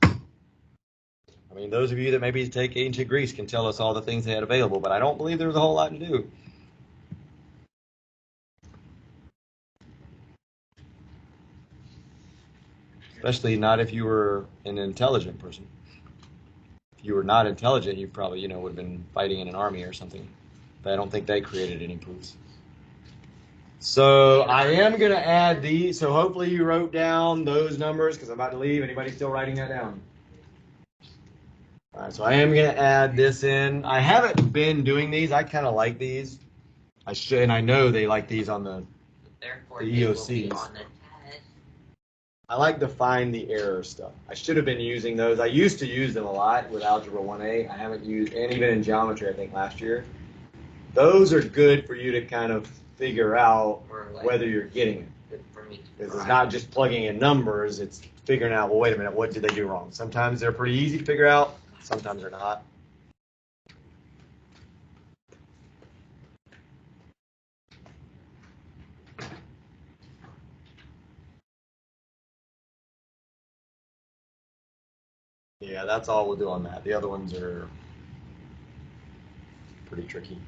I mean, those of you that maybe take ancient Greece can tell us all the things they had available, but I don't believe there was a whole lot to do. Especially not if you were an intelligent person. If you were not intelligent, you probably, would have been fighting in an army or something. But I don't think they created any proofs. So I am going to add these. So hopefully you wrote down those numbers because I'm about to leave. Anybody still writing that down? All right, so I am going to add this in. I haven't been doing these. I kind of like these. I should, and I know they like these on the Therefore, The they will be EOCs. on the test. I like to find the error stuff. I should have been using those. I used to use them a lot with Algebra 1A. I haven't used, and even in geometry, I think last year. Those are good for you to kind of figure out Or like, whether you're getting it. good for me to Because it's try. not just plugging in numbers, it's figuring out, well, wait a minute, what did they do wrong? Sometimes they're pretty easy to figure out, sometimes they're not. Yeah, that's all we'll do on that. The other ones are pretty tricky.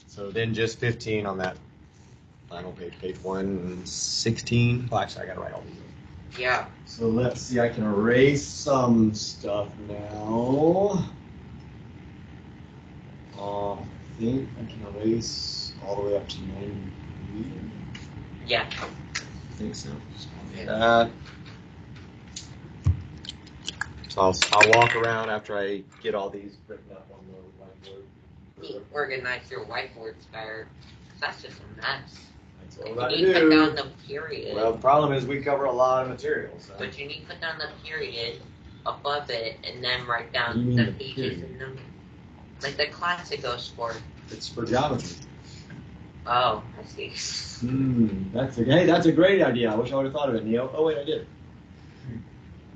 So then just 15 on that final page, page 116. Well, actually, I got to write all these. Yeah. So let's see, I can erase some stuff now. I think I can erase all the way up to 93. Yeah. I think so. Just copy that. So I'll walk around after I get all these written up on the whiteboard. Neat. Organize your whiteboards better. That's just a mess. That's And what I you need to put down do. the period. Well, the problem is we cover a lot of material. So. But you need to put down the period above it and then write What down do you mean the the pages period? and numbers. Like the classic goes for. It's for geometry. Oh, I see. That's a great idea. I wish I would have thought of it, Neo. Oh wait, I did.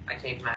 I changed my